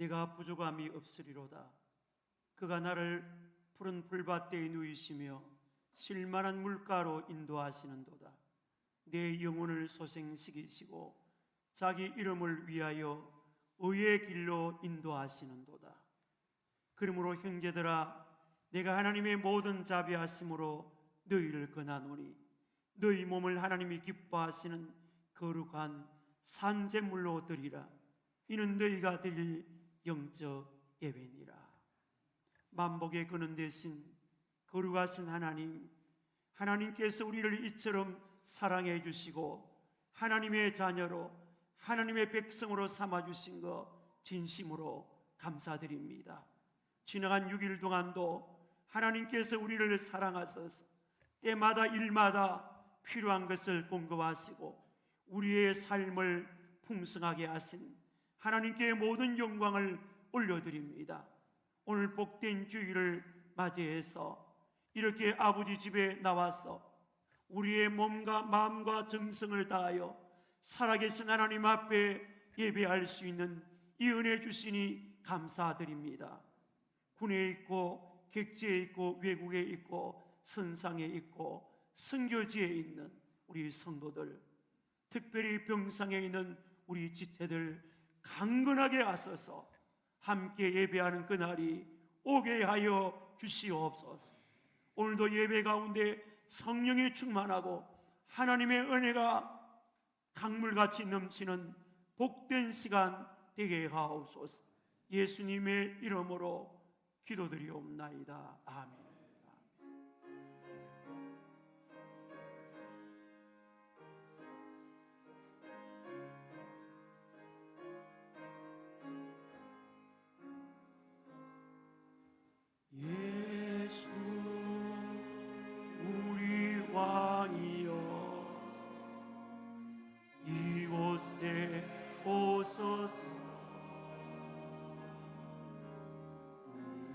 내가 부족함이 없으리로다. 그가 나를 푸른 풀밭대에 누이시며 실만한 물가로 인도하시는도다. 내 영혼을 소생시키시고 자기 이름을 위하여 의의 길로 인도하시는도다. 그러므로 형제들아, 내가 하나님의 모든 자비하심으로 너희를 권하노니 너희 몸을 하나님이 기뻐하시는 거룩한 산제물로 드리라. 이는 너희가 드릴 영적 예배니라. 만복의 근원 되신 거룩하신 하나님, 하나님께서 우리를 이처럼 사랑해 주시고 하나님의 자녀로, 하나님의 백성으로 삼아주신 것 진심으로 감사드립니다. 지나간 6일 동안도 하나님께서 우리를 사랑하셔서 때마다 일마다 필요한 것을 공급하시고 우리의 삶을 풍성하게 하신 하나님께 모든 영광을 올려드립니다. 오늘 복된 주일을 맞이해서 이렇게 아버지 집에 나와서 우리의 몸과 마음과 정성을 다하여 살아계신 하나님 앞에 예배할 수 있는 이 은혜 주시니 감사드립니다. 군에 있고 객지에 있고 외국에 있고 선상에 있고 선교지에 있는 우리 성도들, 특별히 병상에 있는 우리 지체들 강건하게 하소서. 함께 예배하는 그날이 오게 하여 주시옵소서. 오늘도 예배 가운데 성령이 충만하고 하나님의 은혜가 강물같이 넘치는 복된 시간 되게 하옵소서. 예수님의 이름으로 기도드리옵나이다. 아멘. 예수 우리 왕이여, 이곳에 오소서.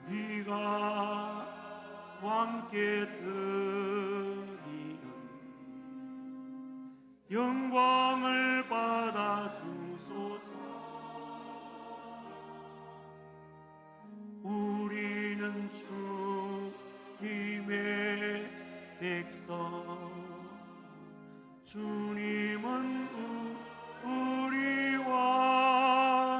우리가 왕께 드리는 영광을 받아 주소서. 우리는 주님의 백성, 주님은 우리 왕이라.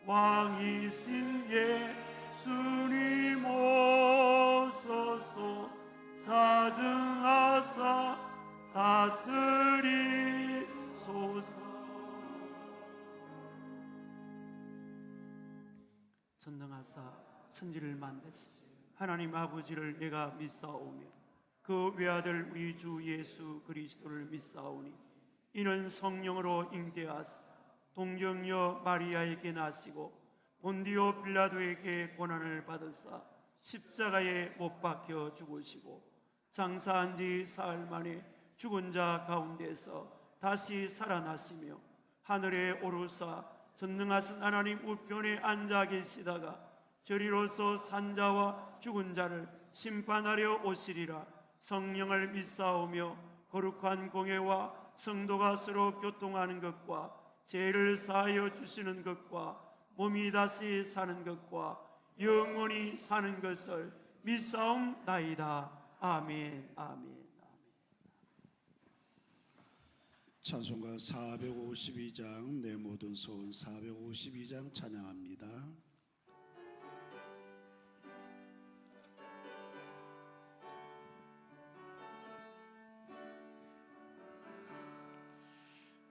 왕이신 예수님 오소서. 자증하사 다스리소서. 전능하사 천지를 만드신 하나님 아버지를 내가 믿사오며 그 외아들 우리 주 예수 그리스도를 믿사오니 이는 성령으로 잉태하사 동정녀 마리아에게 나시고 본디오 빌라도에게 고난을 받으사 십자가에 못 박혀 죽으시고 장사한 지 사흘 만에 죽은 자 가운데서 다시 살아나시며 하늘에 오르사 전능하신 하나님 우편에 앉아 계시다가 저리로서 산자와 죽은 자를 심판하려 오시리라. 성령을 믿사오며 거룩한 공회와 성도가 서로 교통하는 것과 죄를 사하여 주시는 것과 몸이 다시 사는 것과 영원히 사는 것을 믿사옵나이다. 아멘. 아멘. 찬송가 452장 내 모든 소원 452장 찬양합니다.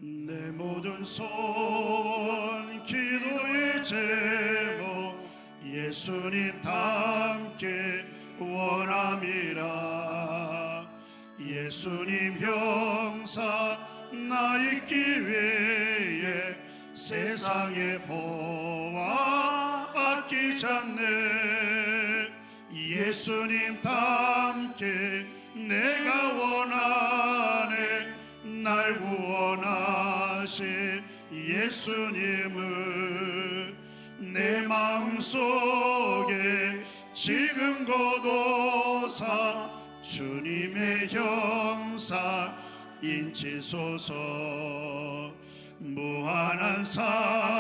내 모든 소원 기도의 제목 예수님 닮게 원함이라. 예수님 형상 나 있기 위해 세상의 보화 아끼지 않네. 예수님 닮게 내가 원하네. 날 구원하신 예수님을 내 마음속에 지금 거둬사 주님의 형상 인치소서. 무한한 사랑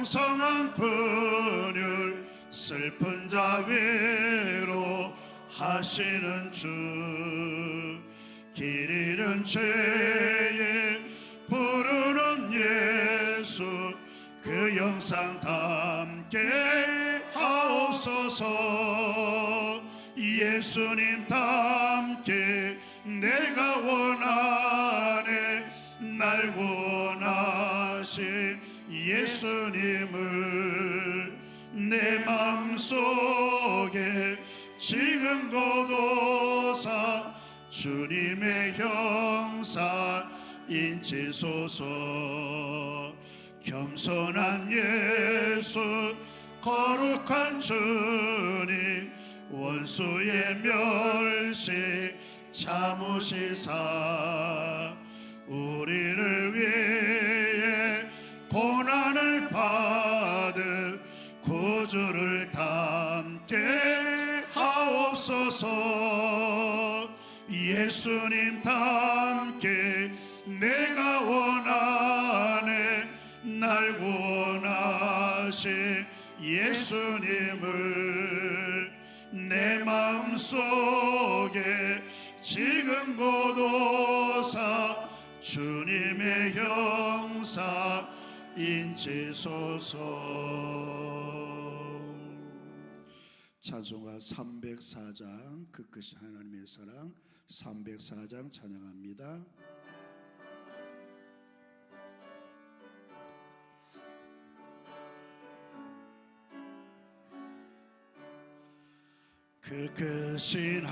풍성한 분율 슬픈 자 위로 하시는 주 길 잃은 죄에 부르는 예수 그 영상 담게 하옵소서 예수님 담게 내가 원하네 날 원하신 예수님을 내 맘속에 지금 거둬사 주님의 형사 인치소서 겸손한 예수 거룩한 주님 원수의 멸시 참으시사 우리를 위해 고난을 받은 구주를 담게 하옵소서 예수님 담게 내가 원하네 날 원하신 예수님을 내 마음속에 지금 거둬사 주님의 형사 인치소서. 찬송가 304장 그 끝이 하나님의 사랑 304장 찬양합니다. 그 크신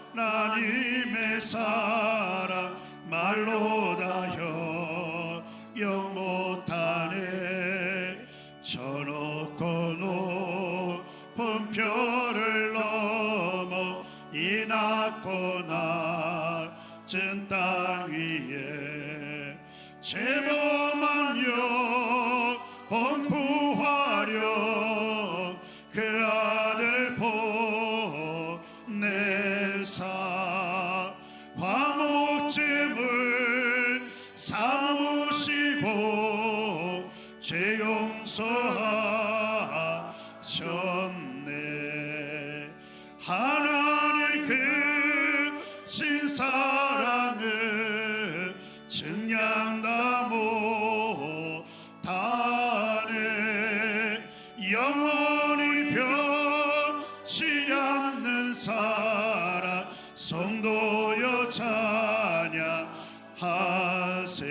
하나님의 사랑 말로 다 영 못하네 저 높고 높은 별을 넘어 이 낮고 낮은 땅 위에 죄범한 영혼 구하려 그 아들 보내사 화목제물 삼으시고 죄 용서하셨네 하나님 그 신사랑을 증량다 못하네 영원히 변치 않는 사랑 성도여 찬양하세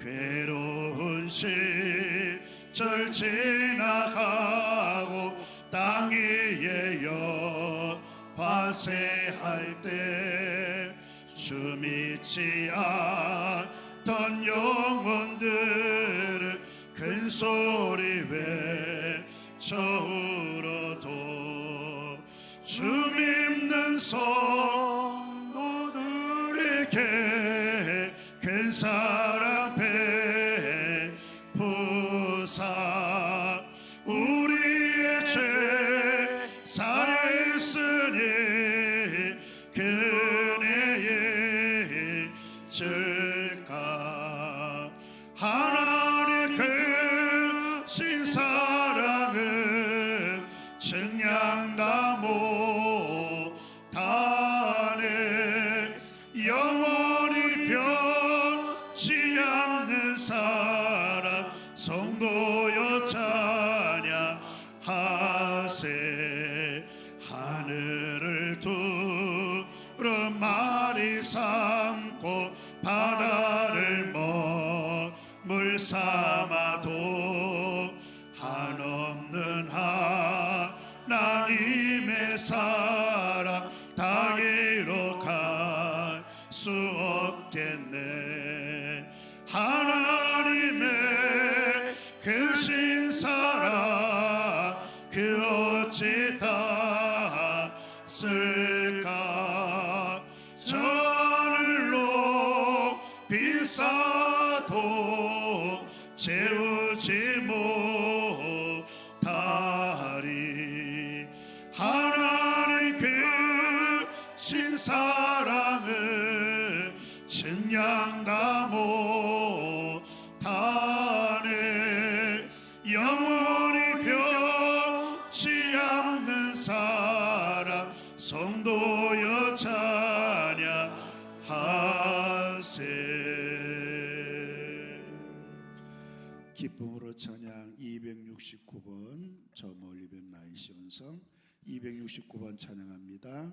괴로운 시절 지나가고 땅 위에 파쇄할 때 주 믿지 않던 영혼들은 큰 소리 외쳐 울어도 주 믿는 성도들에게 큰 사랑 베푸사 우리의 죄 사했으니 그네의 질까 하나님 그 신사랑을 증량다 못하네 영원히 변치 않는 사랑 성도여 찬양하세 하늘을 두루마리 삼고 바다를 머물 삼아도 한없는 하나님의 사랑 다 이뤄갈 수 없겠네 하나님의 그 신사랑 그 어찌 다 쓸까 저 하늘로 비싸도 채우지 못하리 하나님 그 신사랑을 증량다 못하네 기쁨으로 찬양 269번 저 멀리 본 나의 시온성 269번 찬양합니다.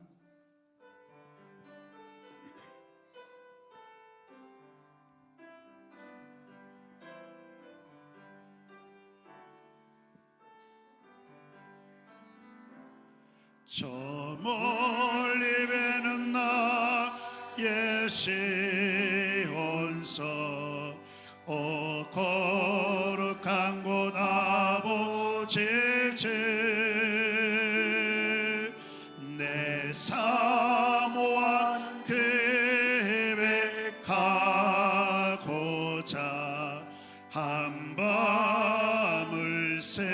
저 멀리 배는 나의 시온성 오 거룩한 곳 아버지 집 내 사모한 계획 가고자 한밤을 세웠네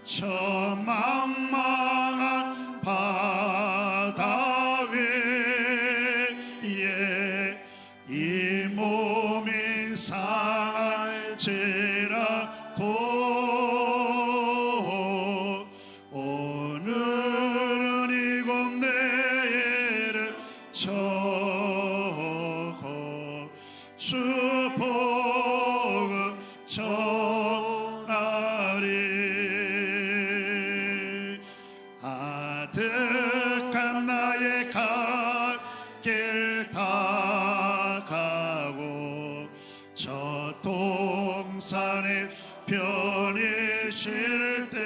저 망망한 바다 위에 이 몸이 상할지라도 오늘은 이곳 내일은 저곳 주 복음 전하리 아득한 나의 갓길 다 가고 저 동산에 편히 쉴 때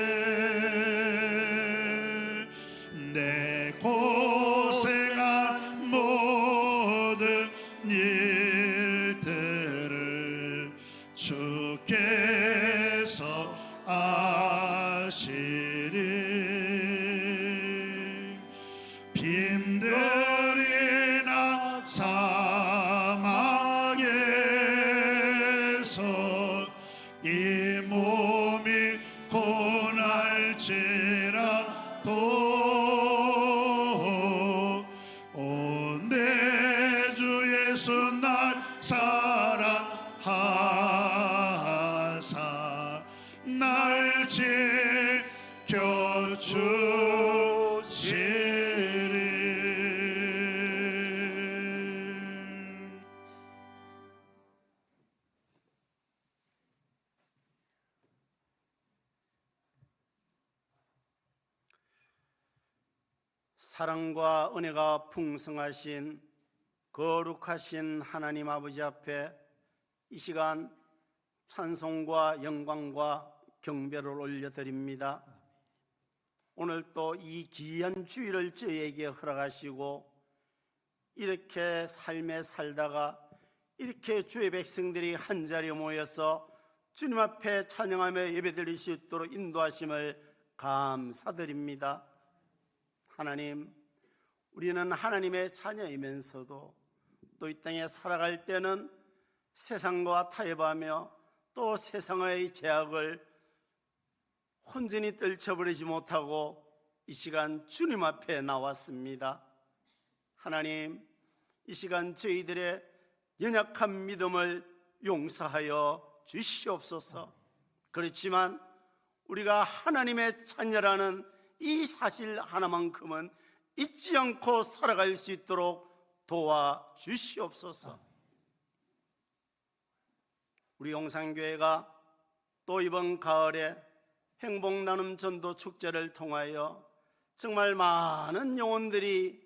내 고생한 모든 일들을 주께서 아시리 빈들이나 사망에서 이 몸이 고날지라도 오 내 주 예수 날 사랑하사 날 지켜주시리. 사랑과 은혜가 풍성하신 거룩하신 하나님 아버지 앞에 이 시간 찬송과 영광과 경배를 올려드립니다. 오늘 또 이 귀한 주일을 저에게 허락하시고 이렇게 삶에 살다가 이렇게 주의 백성들이 한자리에 모여서 주님 앞에 찬양하며 예배드릴 수 있도록 인도하심을 감사드립니다. 하나님, 우리는 하나님의 자녀이면서도 또 이 땅에 살아갈 때는 세상과 타협하며 또 세상의 제약을 혼전히 떨쳐버리지 못하고 이 시간 주님 앞에 나왔습니다. 하나님, 이 시간 저희들의 연약한 믿음을 용서하여 주시옵소서. 그렇지만 우리가 하나님의 자녀라는 이 사실 하나만큼은 잊지 않고 살아갈 수 있도록 도와주시옵소서. 우리 용산교회가 또 이번 가을에 행복나눔 전도 축제를 통하여 정말 많은 영혼들이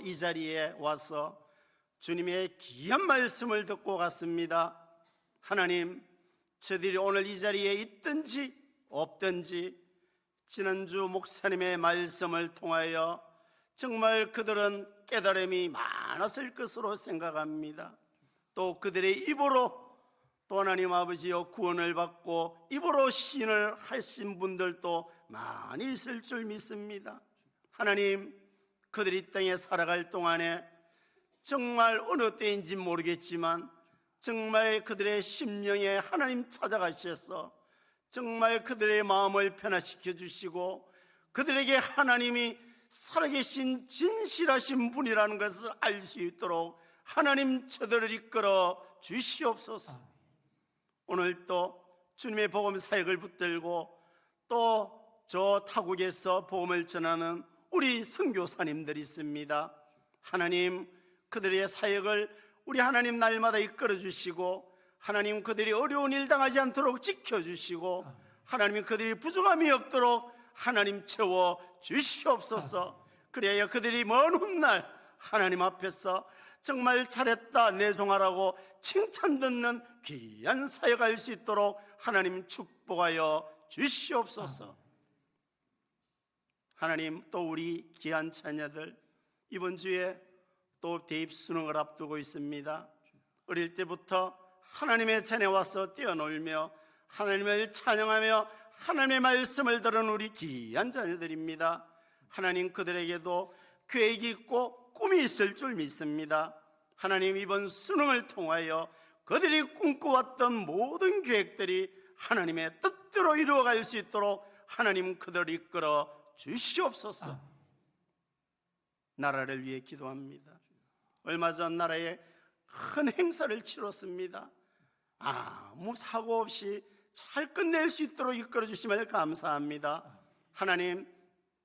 이 자리에 와서 주님의 귀한 말씀을 듣고 갔습니다. 하나님, 저들이 오늘 이 자리에 있든지 없든지 지난주 목사님의 말씀을 통하여 정말 그들은 깨달음이 많았을 것으로 생각합니다. 또 그들의 입으로 또 하나님 아버지여 구원을 받고 입으로 시인을 하신 분들도 많이 있을 줄 믿습니다. 하나님, 그들이 이 땅에 살아갈 동안에 정말 어느 때인지 모르겠지만 정말 그들의 심령에 하나님 찾아가셔서 정말 그들의 마음을 변화시켜 주시고 그들에게 하나님이 살아계신 진실하신 분이라는 것을 알 수 있도록 하나님 저들을 이끌어 주시옵소서. 오늘 또 주님의 복음 사역을 붙들고 또 저 타국에서 복음을 전하는 우리 선교사님들이 있습니다. 하나님, 그들의 사역을 우리 하나님 날마다 이끌어 주시고, 하나님 그들이 어려운 일 당하지 않도록 지켜주시고, 하나님 그들이 부족함이 없도록 하나님 채워 주시옵소서. 그래야 그들이 먼 훗날 하나님 앞에서 정말 잘했다 내송하라고 칭찬 듣는 귀한 사역할 수 있도록 하나님 축복하여 주시옵소서. 하나님, 또 우리 귀한 자녀들 이번 주에 또 대입 수능을 앞두고 있습니다. 어릴 때부터 하나님의 전에 와서 뛰어놀며 하나님을 찬양하며 하나님의 말씀을 들은 우리 귀한 자녀들입니다. 하나님, 그들에게도 계획이 있고 꿈이 있을 줄 믿습니다. 하나님, 이번 수능을 통하여 그들이 꿈꿔왔던 모든 계획들이 하나님의 뜻대로 이루어갈 수 있도록 하나님 그들을 이끌어 주시옵소서. 나라를 위해 기도합니다. 얼마 전 나라에 큰 행사를 치렀습니다. 아무 사고 없이 잘 끝낼 수 있도록 이끌어 주심을 감사합니다. 하나님,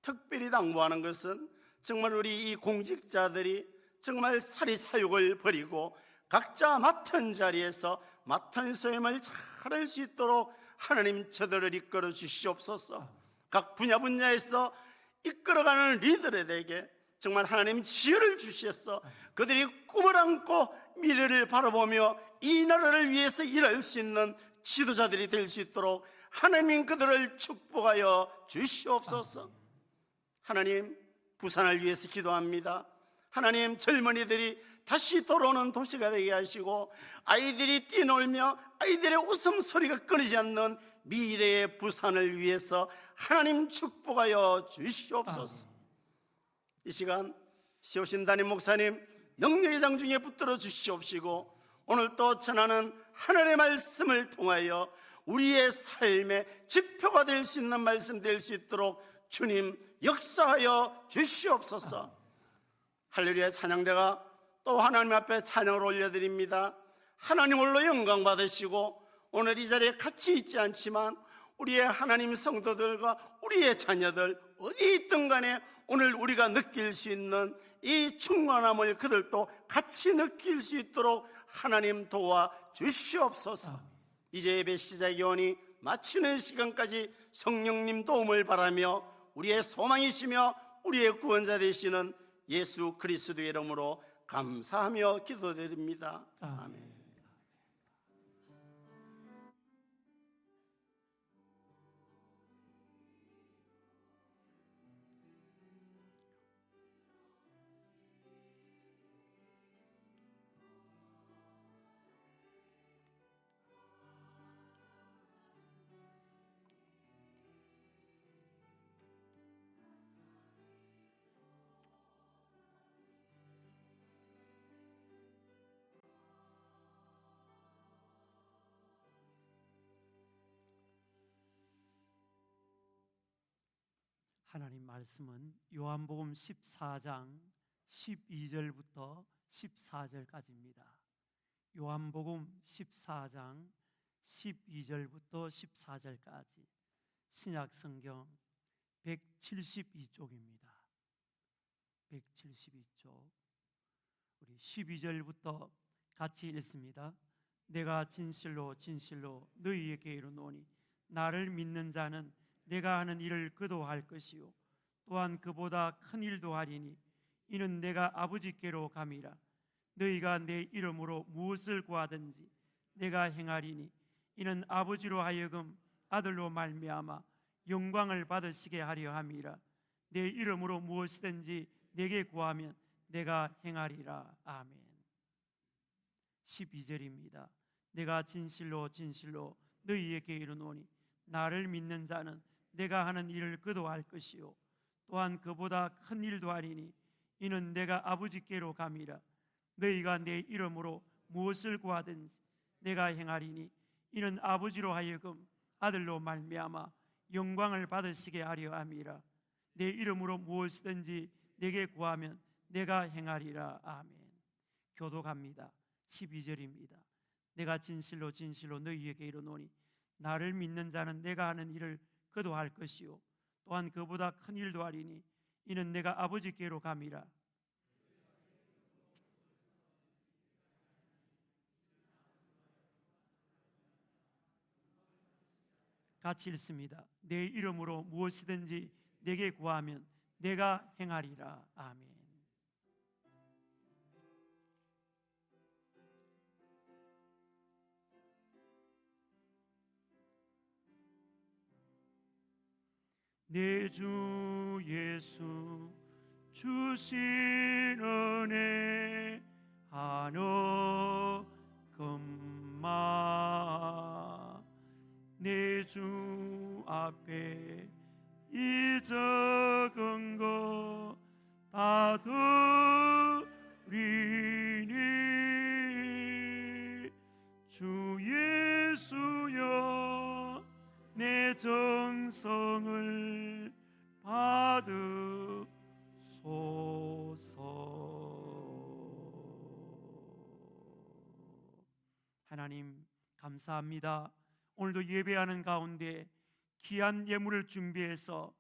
특별히 당부하는 것은 정말 우리 이 공직자들이 정말 사리사욕을 버리고 각자 맡은 자리에서 맡은 소임을 잘할 수 있도록 하나님 저들을 이끌어 주시옵소서. 각 분야에서 이끌어가는 리더들에게 정말 하나님 지혜를 주셔서 그들이 꿈을 안고 미래를 바라보며 이 나라를 위해서 일할 수 있는 지도자들이 될 수 있도록 하나님 그들을 축복하여 주시옵소서. 하나님, 부산을 위해서 기도합니다. 하나님, 젊은이들이 다시 돌아오는 도시가 되게 하시고 아이들이 뛰놀며 아이들의 웃음소리가 끊이지 않는 미래의 부산을 위해서 하나님 축복하여 주시옵소서. 이 시간 시오신 담임 목사님 능력의 장중에 붙들어 주시옵시고, 오늘 또 전하는 하늘의 말씀을 통하여 우리의 삶의 지표가 될 수 있는 말씀 될 수 있도록 주님 역사하여 주시옵소서. 할렐루야 찬양대가 또 하나님 앞에 찬양을 올려드립니다. 하나님 홀로 영광 받으시고, 오늘 이 자리에 같이 있지 않지만 우리의 하나님 성도들과 우리의 자녀들 어디 있든 간에 오늘 우리가 느낄 수 있는 이 충만함을 그들도 같이 느낄 수 있도록 하나님 도와 주시옵소서. 이제 예배 시작이 오니 마치는 시간까지 성령님 도움을 바라며 우리의 소망이시며 우리의 구원자 되시는 예수 그리스도의 이름으로 감사하며 기도드립니다. 아멘. 하나님 말씀은 요한복음 14장 12절부터 14절까지입니다. 요한복음 14장 12절부터 14절까지 신약성경 172쪽입니다. 172쪽 우리 12절부터 같이 읽습니다. 내가 진실로 진실로 너희에게 이르노니 나를 믿는 자는 내가 하는 일을 그도 할 것이요 또한 그보다 큰 일도 하리니 이는 내가 아버지께로 감이라. 너희가 내 이름으로 무엇을 구하든지 내가 행하리니 이는 아버지로 하여금 아들로 말미암아 영광을 받으시게 하려 함이라. 내 이름으로 무엇이든지 내게 구하면 내가 행하리라. 아멘. 12절입니다. 내가 진실로 진실로 너희에게 이르노니 나를 믿는 자는 내가 하는 일을 그도 할 것이요 또한 그보다 큰 일도 하리니 이는 내가 아버지께로 감이라. 너희가 내 이름으로 무엇을 구하든지 내가 행하리니 이는 아버지로 하여금 아들로 말미암아 영광을 받으시게 하려 함이라. 내 이름으로 무엇이든지 내게 구하면 내가 행하리라. 아멘. 교독합니다. 12절입니다. 내가 진실로 진실로 너희에게 이르노니 나를 믿는 자는 내가 하는 일을 그도 할 것이요 또한 그보다 큰 일도 하리니 이는 내가 아버지께로 감이라. 같이 읽습니다. 내 이름으로 무엇이든지 내게 구하면 내가 행하리라. 아멘. 내 주 예수 주신 은혜 하늘금마 내 주 앞에 이 적은 거 다 드리니 주 예수여 내 정성을 받으소서. 하나님 감사합니다. 오늘도 예배하는 가운데 귀한 예물을 준비해서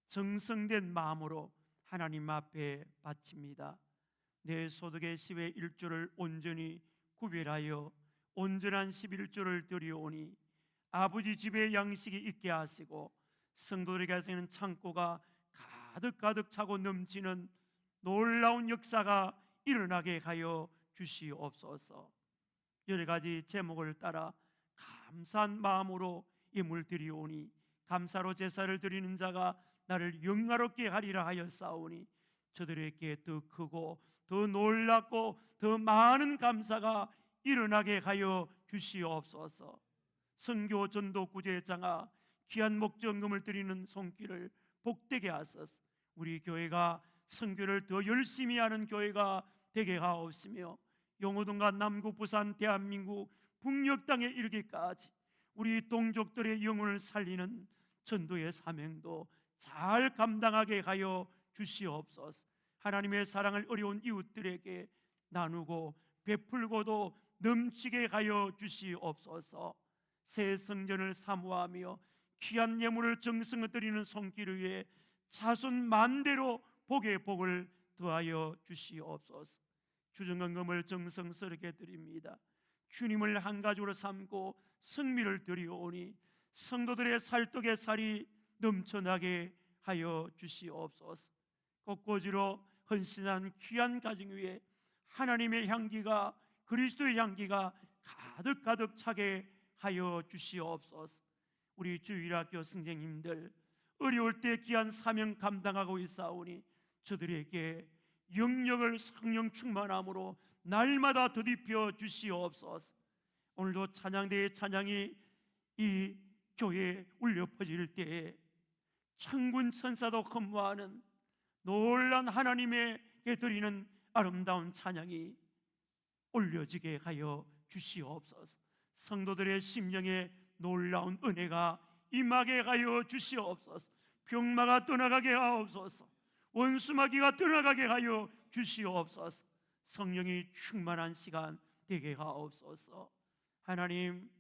정성된 마음으로 하나님 앞에 바칩니다. 내 소득의 10의 1조를 온전히 구별하여 온전한 11조를 드리오니 아버지 집에 양식이 있게 하시고 성도들에게는 창고가 가득 차고 넘치는 놀라운 역사가 일어나게 하여 주시옵소서. 여러 가지 제목을 따라 감사한 마음으로 예물 드리오니 감사로 제사를 드리는 자가 나를 영화롭게 하리라 하여 싸우니 저들에게 더 크고 더 놀랍고 더 많은 감사가 일어나게 하여 주시옵소서. 선교 전도 구제장아 귀한 목전금을 드리는 손길을 복되게 하소서. 우리 교회가 선교를 더 열심히 하는 교회가 되게 하옵시며 용호동과 남구 부산 대한민국 북녘 땅에 이르기까지 우리 동족들의 영혼을 살리는 전도의 사명도 잘 감당하게 하여 주시옵소서. 하나님의 사랑을 어려운 이웃들에게 나누고 베풀고도 넘치게 하여 주시옵소서. 새 성전을 사모하며 귀한 예물을 정성을 드리는 손길 위에 자손 만대로 복의 복을 더하여 주시옵소서. 주정헌금을 정성스럽게 드립니다. 주님을 한 가족으로 삼고 성미를 드리오니 성도들의 살떡의 살이 넘쳐나게 하여 주시옵소서. 꽃꽂이로 헌신한 귀한 가정 위에 하나님의 향기가 그리스도의 향기가 가득 차게 하여 주시옵소서. 우리 주일학교 선생님들 어려울 때 귀한 사명 감당하고 있사오니 저들에게 영역을 성령 충만함으로 날마다 더딥혀 주시옵소서. 오늘도 찬양대의 찬양이 이 교회에 울려 퍼질 때에 천군 천사도 흠모하는 놀란 하나님에게 드리는 아름다운 찬양이 올려지게 하여 주시옵소서. 성도들의 심령에 놀라운 은혜가 임하게 하여 주시옵소서. 병마가 떠나가게 하옵소서. 원수마귀가 떠나가게 하여 주시옵소서. 성령이 충만한 시간 되게 하옵소서. 하나님,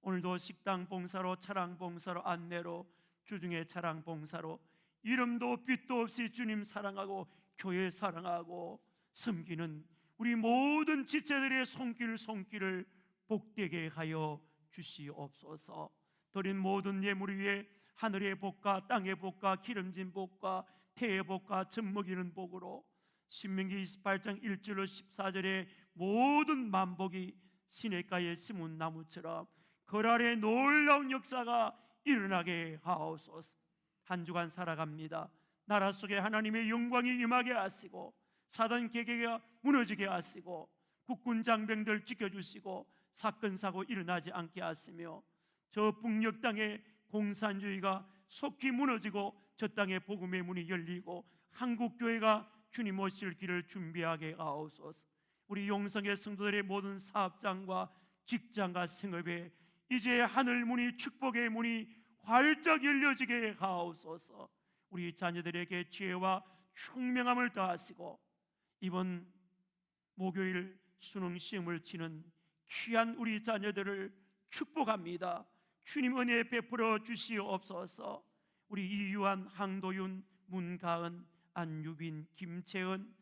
오늘도 식당 봉사로 차량 봉사로 안내로 주중에 차량 봉사로 이름도 빛도 없이 주님 사랑하고 교회 사랑하고 섬기는 우리 모든 지체들의 손길을 복되게 하여 주시옵소서. 드린 모든 예물 위에 하늘의 복과 땅의 복과 기름진 복과 태의 복과 젖먹이는 복으로 신명기 28장 1절로 14절의 모든 만복이 시냇가에 심은 나무처럼 거랄의 놀라운 역사가 일어나게 하옵소서. 한 주간 살아갑니다. 나라 속에 하나님의 영광이 임하게 하시고 사단 계계가 무너지게 하시고 국군 장병들 지켜주시고 사건 사고 일어나지 않게 하시며 저 북녘 땅에 공산주의가 속히 무너지고 저 땅에 복음의 문이 열리고 한국교회가 주님 오실 길을 준비하게 하옵소서. 우리 용성의 성도들의 모든 사업장과 직장과 생업에 이제 하늘 문이 축복의 문이 활짝 열려지게 하옵소서. 우리 자녀들에게 지혜와 총명함을 더하시고 이번 목요일 수능 시험을 치는 귀한 우리 자녀들을 축복합니다. 주님 은혜 베풀어 주시옵소서. 우리 이유한, 항도윤, 문가은, 안유빈, 김채은,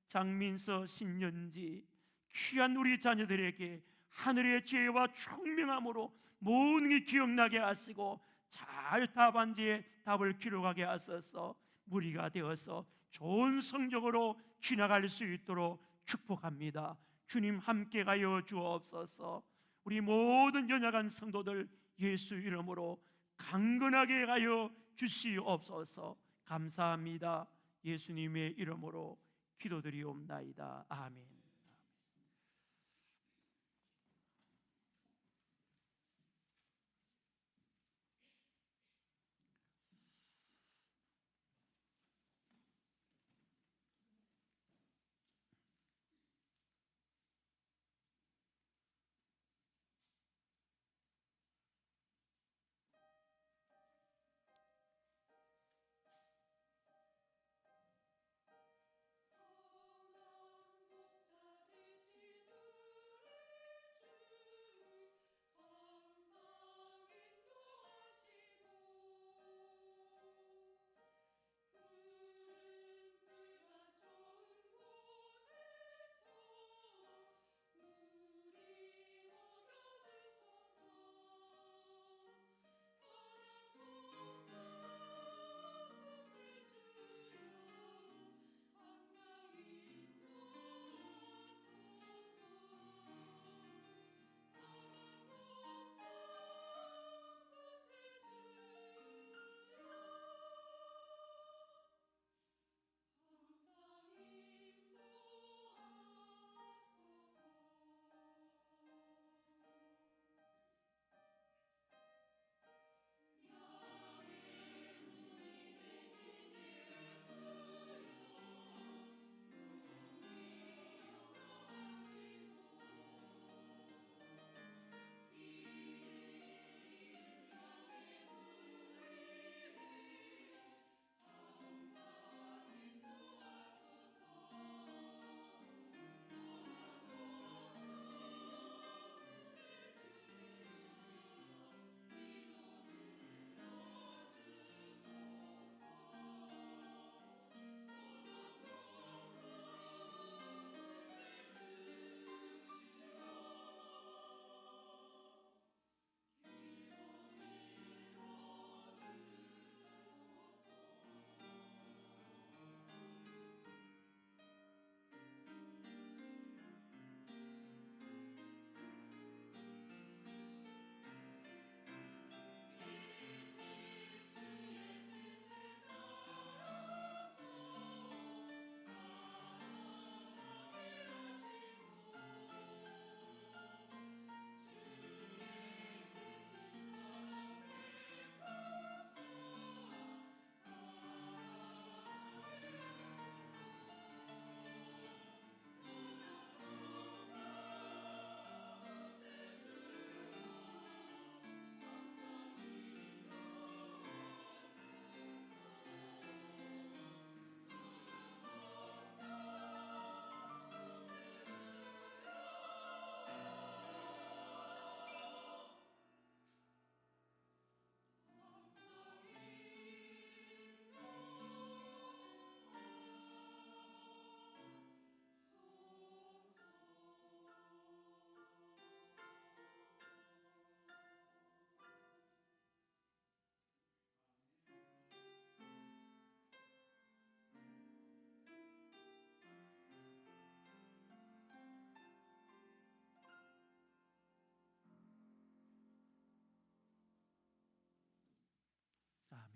장민서, 신연지 귀한 우리 자녀들에게 하늘의 지혜와 총명함으로 모든 게 기억나게 하시고 잘 답안지에 답을 기록하게 하소서. 무리가 되어서 좋은 성적으로 지나갈 수 있도록 축복합니다. 주님 함께 가여 주옵소서. 우리 모든 연약한 성도들 예수 이름으로 강건하게 가여 주시옵소서. 감사합니다. 예수님의 이름으로 기도드리옵나이다. 아멘.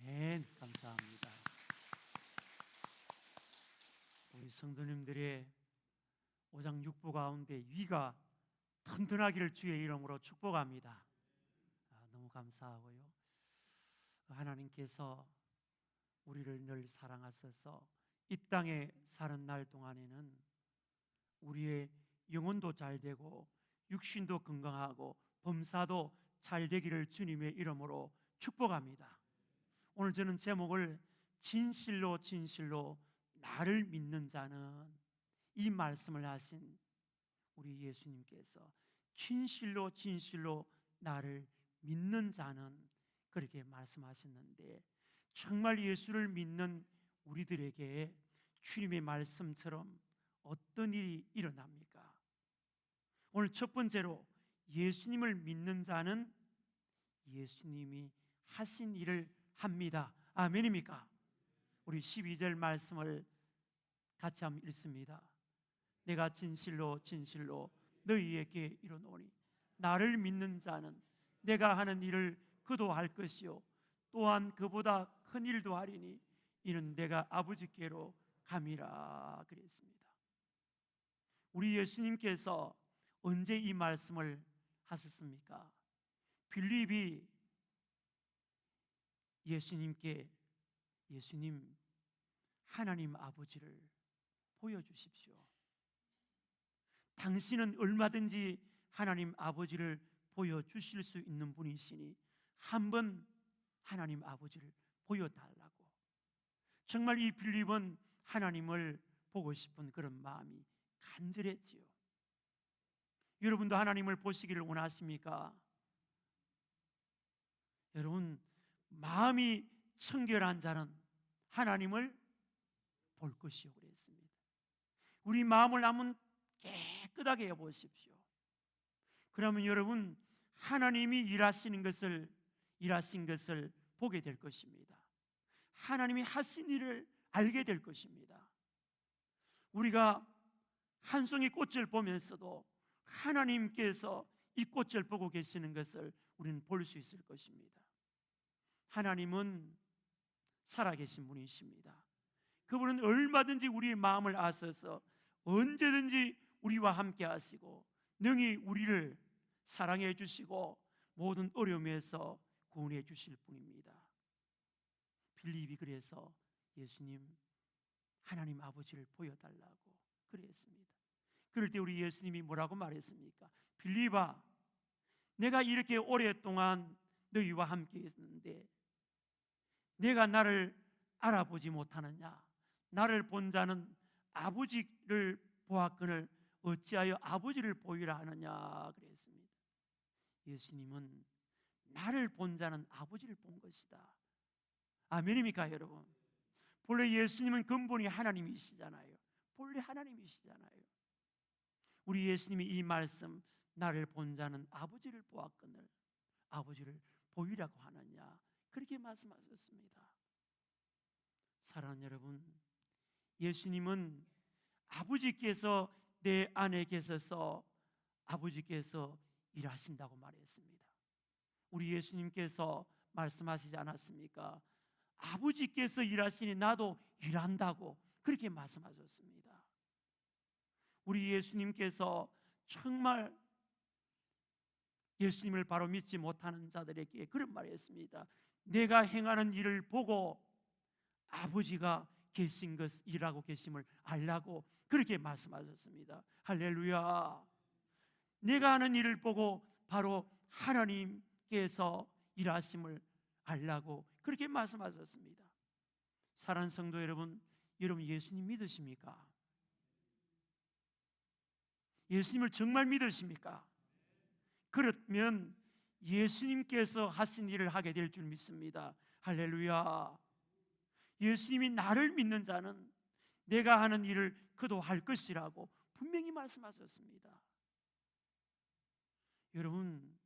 아멘. 감사합니다. 우리 성도님들의 오장육부 가운데 위가 튼튼하기를 주의 이름으로 축복합니다. 너무 감사하고요. 하나님께서 우리를 늘 사랑하셔서 이 땅에 사는 날 동안에는 우리의 영혼도 잘 되고 육신도 건강하고 범사도 잘 되기를 주님의 이름으로 축복합니다. 오늘 저는 제목을 진실로 진실로 나를 믿는 자는, 이 말씀을 하신 우리 예수님께서 진실로 진실로 나를 믿는 자는 그렇게 말씀하셨는데, 정말 예수를 믿는 우리들에게 주님의 말씀처럼 어떤 일이 일어납니까? 오늘 첫 번째로 예수님을 믿는 자는 예수님이 하신 일을 합니다. 아멘입니까? 우리 12절 말씀을 같이 한번 읽습니다. 내가 진실로 진실로 너희에게 이르노니 나를 믿는 자는 내가 하는 일을 그도 할 것이요 또한 그보다 큰 일도 하리니 이는 내가 아버지께로 감이라 그랬습니다. 우리 예수님께서 언제 이 말씀을 하셨습니까? 빌립이 예수님께 예수님 하나님 아버지를 보여주십시오. 당신은 얼마든지 하나님 아버지를 보여주실 수 있는 분이시니 한번 하나님 아버지를 보여달라고. 정말 이 빌립은 하나님을 보고 싶은 그런 마음이 간절했지요. 여러분도 하나님을 보시기를 원하십니까? 여러분, 마음이 청결한 자는 하나님을 볼 것이요 그랬습니다. 우리 마음을 한번 깨끗하게 해보십시오. 그러면 여러분 하나님이 일하신 것을 보게 될 것입니다. 하나님이 하신 일을 알게 될 것입니다. 우리가 한 송이 꽃을 보면서도 하나님께서 이 꽃을 보고 계시는 것을 우리는 볼 수 있을 것입니다. 하나님은 살아계신 분이십니다. 그분은 얼마든지 우리의 마음을 아셔서 언제든지 우리와 함께 하시고 능히 우리를 사랑해 주시고 모든 어려움에서 구원해 주실 분입니다. 빌립이 그래서 예수님 하나님 아버지를 보여달라고 그랬습니다. 그럴 때 우리 예수님이 뭐라고 말했습니까? 빌립아, 내가 이렇게 오랫동안 너희와 함께 있었는데 내가 나를 알아보지 못하느냐? 나를 본 자는 아버지를 보았거늘 어찌하여 아버지를 보이라 하느냐 그랬습니다. 예수님은 나를 본 자는 아버지를 본 것이다. 아멘입니까 여러분? 본래 예수님은 근본이 하나님이시잖아요. 본래 하나님이시잖아요. 우리 예수님이 이 말씀 나를 본 자는 아버지를 보았거늘 아버지를 보이라고 하느냐 그렇게 말씀하셨습니다. 사랑하는 여러분, 예수님은 아버지께서 내 안에 계셔서 아버지께서 일하신다고 말했습니다. 우리 예수님께서 말씀하시지 않았습니까? 아버지께서 일하시니 나도 일한다고 그렇게 말씀하셨습니다. 우리 예수님께서 정말 예수님을 바로 믿지 못하는 자들에게 그런 말을 했습니다. 내가 행하는 일을 보고 아버지가 계신 것 일하고 계심을 알라고 그렇게 말씀하셨습니다. 할렐루야. 내가 하는 일을 보고 바로 하나님께서 일하심을 알라고 그렇게 말씀하셨습니다. 사랑하는 성도 여러분, 여러분 예수님 믿으십니까? 예수님을 정말 믿으십니까? 그렇다면 예수님께서 하신 일을 하게 될 줄 믿습니다. 할렐루야. 예수님이 나를 믿는 자는 내가 하는 일을 그도 할 것이라고 분명히 말씀하셨습니다. 여러분,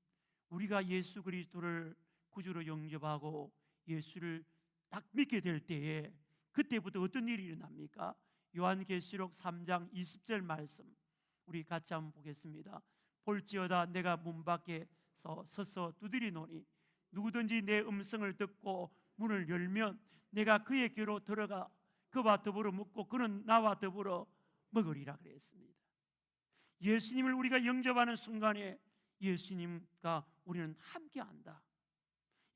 우리가 예수 그리스도를 구주로 영접하고 예수를 딱 믿게 될 때에 그때부터 어떤 일이 일어납니까? 요한계시록 3장 20절 말씀 우리 같이 한번 보겠습니다. 볼지어다 내가 문 밖에서 서서 두드리노니 누구든지 내 음성을 듣고 문을 열면 내가 그에게로 들어가 그와 더불어 먹고 그는 나와 더불어 먹으리라 그랬습니다. 예수님을 우리가 영접하는 순간에 예수님과 우리는 함께한다.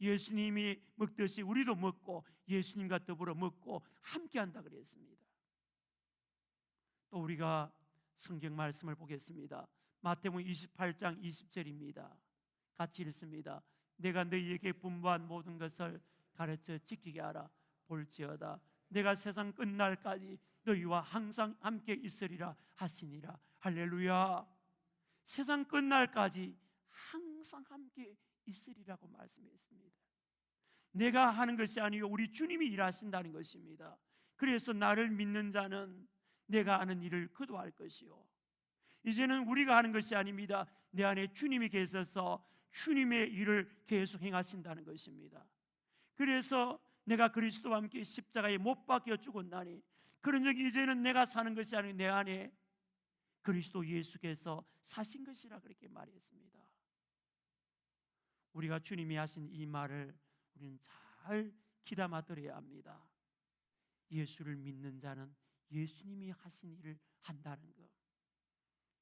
예수님이 먹듯이 우리도 먹고 예수님과 더불어 먹고 함께한다 그랬습니다. 또 우리가 성경 말씀을 보겠습니다. 마태복음 28장 20절입니다. 같이 읽습니다. 내가 너희에게 분부한 모든 것을 가르쳐 지키게 하라. 볼지어다 내가 세상 끝날까지 너희와 항상 함께 있으리라 하시니라. 할렐루야. 세상 끝날까지 항상 함께 있으리라고 말씀했습니다. 내가 하는 것이 아니요 우리 주님이 일하신다는 것입니다. 그래서 나를 믿는 자는 내가 하는 일을 그도 할 것이요. 이제는 우리가 하는 것이 아닙니다. 내 안에 주님이 계셔서 주님의 일을 계속 행하신다는 것입니다. 그래서 내가 그리스도와 함께 십자가에 못 박혀 죽었나니 그런즉 이제는 내가 사는 것이 아니고 내 안에 그리스도 예수께서 사신 것이라 그렇게 말했습니다. 우리가 주님이 하신 이 말을 우리는 잘 귀담아 들어야 합니다. 예수를 믿는 자는 예수님이 하신 일을 한다는 것.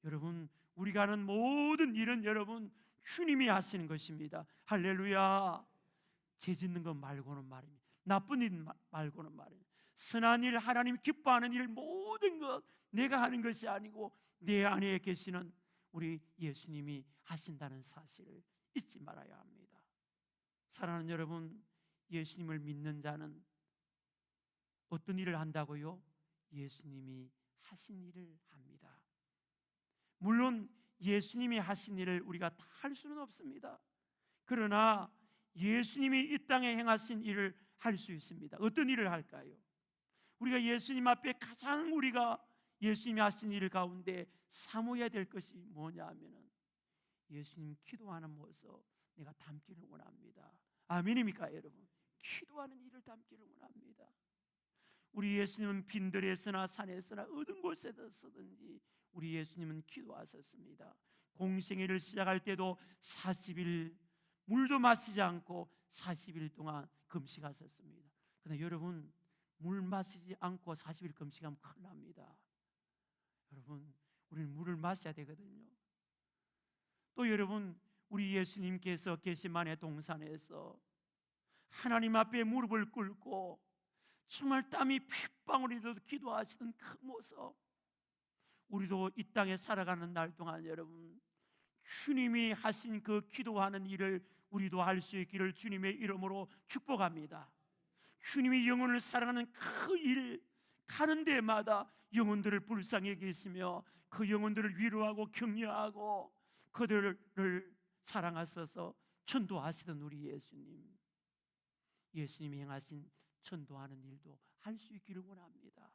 여러분, 우리가 하는 모든 일은 여러분 주님이 하시는 것입니다. 할렐루야. 죄 짓는 것 말고는 말입니다. 나쁜 일 말고는 말입니다. 선한 일, 하나님 기뻐하는 일 모든 것 내가 하는 것이 아니고 내 안에 계시는 우리 예수님이 하신다는 사실을 잊지 말아야 합니다. 사랑하는 여러분, 예수님을 믿는 자는 어떤 일을 한다고요? 예수님이 하신 일을 합니다. 물론 예수님이 하신 일을 우리가 다 할 수는 없습니다. 그러나 예수님이 이 땅에 행하신 일을 할 수 있습니다. 어떤 일을 할까요? 우리가 예수님 앞에 가장 우리가 예수님이 하신 일 가운데 사모해야 될 것이 뭐냐 하면은 예수님 기도하는 모습 내가 담기를 원합니다. 아멘입니까 여러분? 기도하는 일을 담기를 원합니다. 우리 예수님은 빈들에서나 산에서나 어떤 곳에서든지 우리 예수님은 기도하셨습니다. 공생애를 시작할 때도 40일 물도 마시지 않고 40일 동안 금식하셨습니다. 그런데 여러분, 물 마시지 않고 40일 금식하면 큰일 납니다. 여러분, 우리는 물을 마셔야 되거든요. 또 여러분, 우리 예수님께서 게세마네 동산에서 하나님 앞에 무릎을 꿇고 정말 땀이 핏방울이도 기도하시던 그 모습, 우리도 이 땅에 살아가는 날 동안 여러분 주님이 하신 그 기도하는 일을 우리도 할 수 있기를 주님의 이름으로 축복합니다. 주님이 영혼을 사랑하는 그 일 가는 데마다 영혼들을 불쌍히 계시며 그 영혼들을 위로하고 격려하고 그들을 사랑하셔서 전도하시던 우리 예수님, 예수님이 행하신 전도하는 일도 할 수 있기를 원합니다.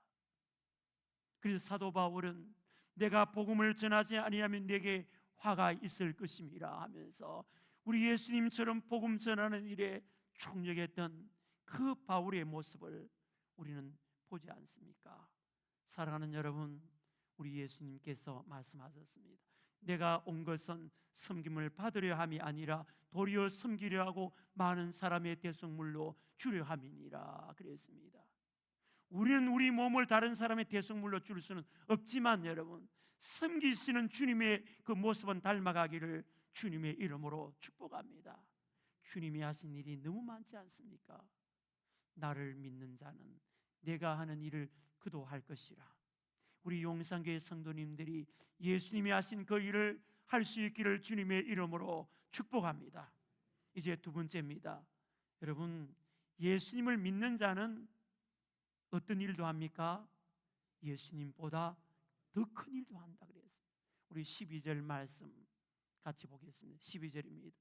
그래서 사도 바울은 내가 복음을 전하지 아니하면 내게 화가 있을 것임이라 하면서 우리 예수님처럼 복음 전하는 일에 총력했던 그 바울의 모습을 우리는 보지 않습니까? 사랑하는 여러분, 우리 예수님께서 말씀하셨습니다. 내가 온 것은 섬김을 받으려 함이 아니라 도리어 섬기려 하고 많은 사람의 대속물로 주려 함이니라 그랬습니다. 우리는 우리 몸을 다른 사람의 대속물로 줄 수는 없지만 여러분, 섬기시는 주님의 그 모습은 닮아가기를 주님의 이름으로 축복합니다. 주님이 하신 일이 너무 많지 않습니까? 나를 믿는 자는 내가 하는 일을 그도 할 것이라. 우리 용산교회 성도님들이 예수님이 하신 그 일을 할 수 있기를 주님의 이름으로 축복합니다. 이제 두 번째입니다. 여러분, 예수님을 믿는 자는 어떤 일도 합니까? 예수님보다 더 큰 일도 한다 그랬습니다. 우리 12절 말씀 같이 보겠습니다. 12절입니다.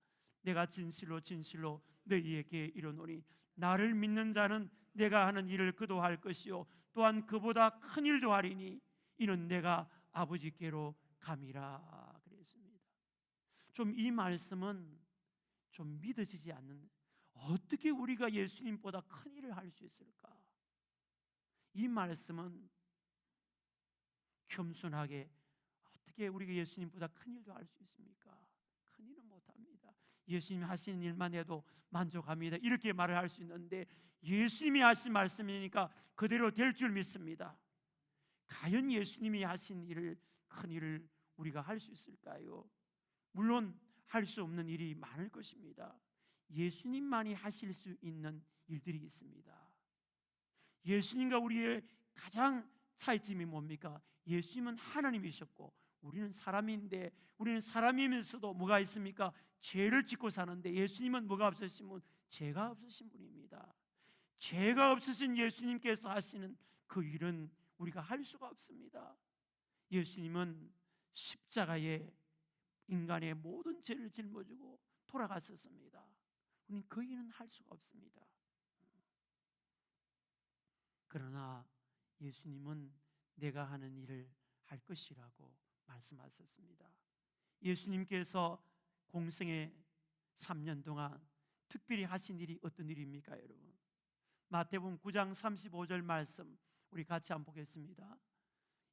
내가 진실로 진실로 너희에게 이르노니 나를 믿는 자는 내가 하는 일을 그도 할 것이요 또한 그보다 큰 일도 하리니 이는 내가 아버지께로 감이라 그랬습니다. 좀 이 말씀은 좀 믿어지지 않는, 어떻게 우리가 예수님보다 큰 일을 할 수 있을까? 이 말씀은 겸손하게 어떻게 우리가 예수님보다 큰 일도 할 수 있습니까? 큰 일은 못합니다. 예수님이 하시는 일만 해도 만족합니다. 이렇게 말을 할 수 있는데 예수님이 하신 말씀이니까 그대로 될 줄 믿습니다. 과연 예수님이 하신 일을, 큰 일을 우리가 할 수 있을까요? 물론 할 수 없는 일이 많을 것입니다. 예수님만이 하실 수 있는 일들이 있습니다. 예수님과 우리의 가장 차이점이 뭡니까? 예수님은 하나님이셨고 우리는 사람인데, 우리는 사람이면서도 뭐가 있습니까? 죄를 짓고 사는데 예수님은 뭐가 없으신 분? 죄가 없으신 분입니다. 죄가 없으신 예수님께서 하시는 그 일은 우리가 할 수가 없습니다. 예수님은 십자가에 인간의 모든 죄를 짊어지고 돌아가셨습니다. 우리는 그 일은 할 수가 없습니다. 그러나 예수님은 내가 하는 일을 할 것이라고 말씀하셨습니다. 예수님께서 공생의 3년 동안 특별히 하신 일이 어떤 일입니까, 여러분? 마태복음 9장 35절 말씀 우리 같이 한번 보겠습니다.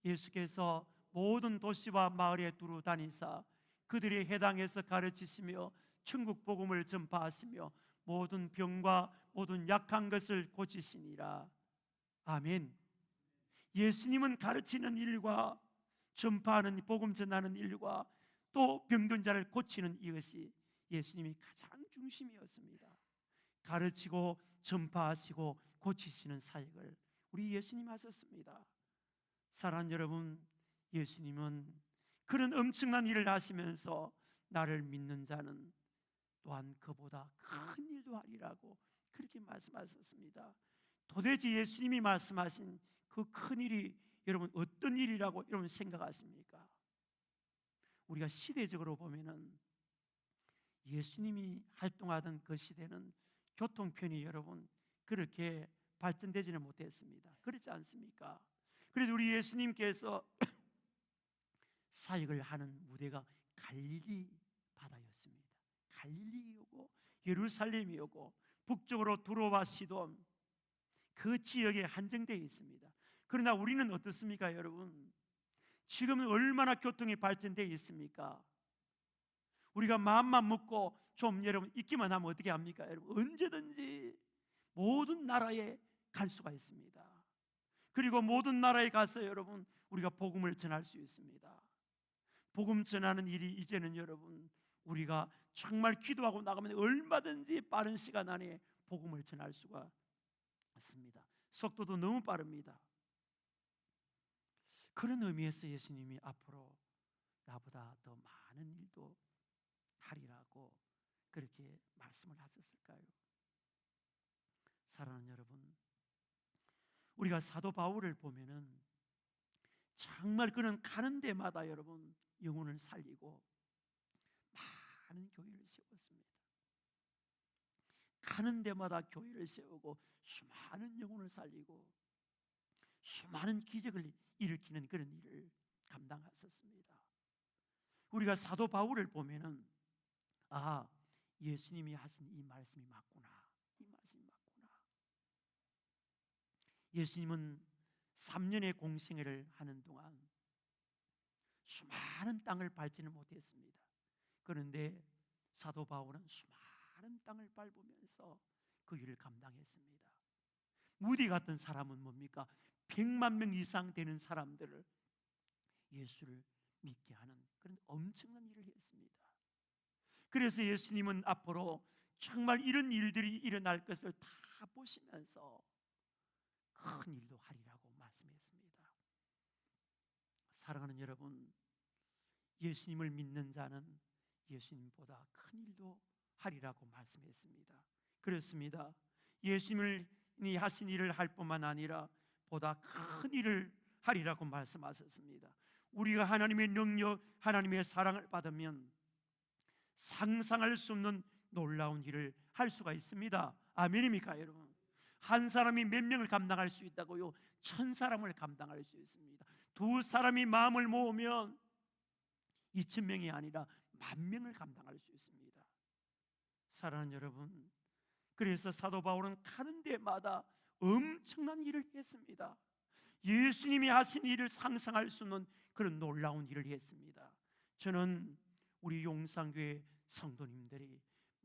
예수께서 모든 도시와 마을에 두루 다니사 그들의 해당에서 가르치시며 천국 복음을 전파하시며 모든 병과 모든 약한 것을 고치시니라. 아멘. 예수님은 가르치는 일과 전파하는 복음 전하는 일과 또 병든 자를 고치는 이것이 예수님이 가장 중심이었습니다. 가르치고 전파하시고 고치시는 사역을 우리 예수님 하셨습니다. 사랑하는 여러분, 예수님은 그런 엄청난 일을 하시면서 나를 믿는 자는 또한 그보다 큰 일도 하리라고 그렇게 말씀하셨습니다. 도대체 예수님이 말씀하신 그 큰 일이 여러분 어떤 일이라고 여러분 생각하십니까? 우리가 시대적으로 보면은 예수님이 활동하던 그 시대는 교통편이 여러분 그렇게 발전되지는 못했습니다. 그렇지 않습니까? 그래서 우리 예수님께서 사역을 하는 무대가 갈릴리 바다였습니다. 갈릴리이고 예루살렘이고 북쪽으로 두로와 시돈 그 지역에 한정되어 있습니다. 그러나 우리는 어떻습니까, 여러분? 지금은 얼마나 교통이 발전되어 있습니까? 우리가 마음만 먹고 좀 여러분 있기만 하면 어떻게 합니까? 여러분 언제든지 모든 나라에 갈 수가 있습니다. 그리고 모든 나라에 가서 여러분 우리가 복음을 전할 수 있습니다. 복음 전하는 일이 이제는 여러분 우리가 정말 기도하고 나가면 얼마든지 빠른 시간 안에 복음을 전할 수가 있습니다. 속도도 너무 빠릅니다. 그런 의미에서 예수님이 앞으로 나보다 더 많은 일도 하리라고 그렇게 말씀을 하셨을까요? 사랑하는 여러분, 우리가 사도 바울을 보면은 정말 그는 가는 데마다 여러분 영혼을 살리고 많은 교회를 세웠습니다. 가는 데마다 교회를 세우고 수많은 영혼을 살리고 수많은 기적을 일으키는 그런 일을 감당하셨습니다. 우리가 사도 바울을 보면은 예수님이 하신 이 말씀이 맞구나. 이 말씀이 맞구나. 예수님은 3년의 공생애를 하는 동안 수많은 땅을 밟지는 못했습니다. 그런데 사도 바울은 수많은 땅을 밟으면서 그 일을 감당했습니다. 무디 같은 사람은 뭡니까? 100만 명 이상 되는 사람들을 예수를 믿게 하는 그런 엄청난 일을 했습니다. 그래서 예수님은 앞으로 정말 이런 일들이 일어날 것을 다 보시면서 큰 일도 하리라고 말씀했습니다. 사랑하는 여러분, 예수님을 믿는 자는 예수님보다 큰 일도 하리라고 말씀했습니다. 그렇습니다. 예수님이 하신 일을 할 뿐만 아니라 보다 큰 일을 하리라고 말씀하셨습니다. 우리가 하나님의 능력, 하나님의 사랑을 받으면 상상할 수 없는 놀라운 일을 할 수가 있습니다. 아멘입니까, 여러분? 한 사람이 몇 명을 감당할 수 있다고요? 1000사람을 감당할 수 있습니다. 두 사람이 마음을 모으면 2000명이 아니라 10,000명을 감당할 수 있습니다. 사랑하는 여러분, 그래서 사도 바울은 가는 데마다 엄청난 일을 했습니다. 예수님이 하신 일을 상상할 수 없는 그런 놀라운 일을 했습니다. 저는 우리 용산교회 성도님들이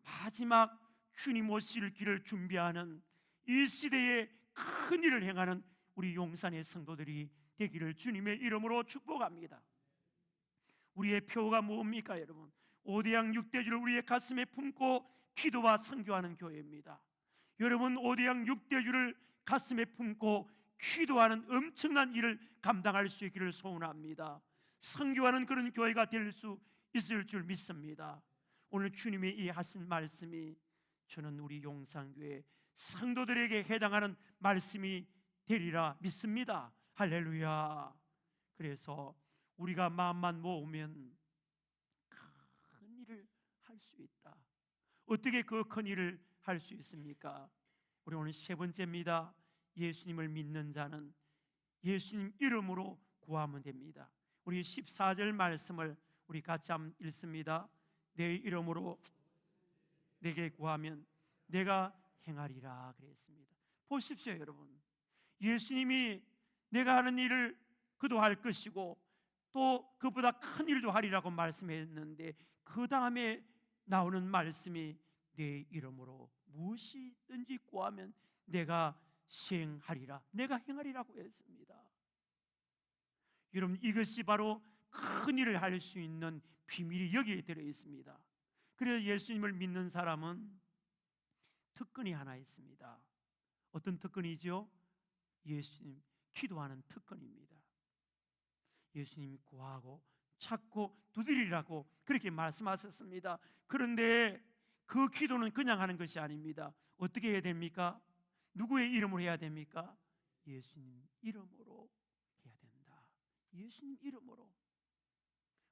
마지막 주님 오실 길을 준비하는 이 시대에 큰 일을 행하는 우리 용산의 성도들이 되기를 주님의 이름으로 축복합니다. 우리의 표가 뭡니까, 여러분? 5대양 6대주를 우리의 가슴에 품고 기도와 선교하는 교회입니다. 여러분 5대양 6대주를 가슴에 품고 기도하는 엄청난 일을 감당할 수 있기를 소원합니다. 선교하는 그런 교회가 될 수 있을 줄 믿습니다. 오늘 주님의 이 하신 말씀이 저는 우리 용산교회 성도들에게 해당하는 말씀이 되리라 믿습니다. 할렐루야. 그래서 우리가 마음만 모으면 큰 일을 할 수 있다. 어떻게 그 큰 일을 할 수 있습니까? 우리 오늘 세 번째입니다. 예수님을 믿는 자는 예수님 이름으로 구하면 됩니다. 우리 14절 말씀을 우리 같이 한번 읽습니다. 내 이름으로 내게 구하면 내가 행하리라 그랬습니다. 보십시오 여러분, 예수님이 내가 하는 일을 그도 할 것이고 또 그보다 큰 일도 하리라고 말씀했는데 그 다음에 나오는 말씀이 내 이름으로 무엇이든지 구하면 내가 시행하리라, 내가 행하리라고 했습니다. 여러분, 이것이 바로 큰 일을 할 수 있는 비밀이 여기에 들어 있습니다. 그래서 예수님을 믿는 사람은 특권이 하나 있습니다. 어떤 특권이죠? 예수님 기도하는 특권입니다. 예수님이 구하고 찾고 두드리라고 그렇게 말씀하셨습니다. 그런데 그 기도는 그냥 하는 것이 아닙니다. 어떻게 해야 됩니까? 누구의 이름으로 해야 됩니까? 예수님 이름으로 해야 된다. 예수님 이름으로.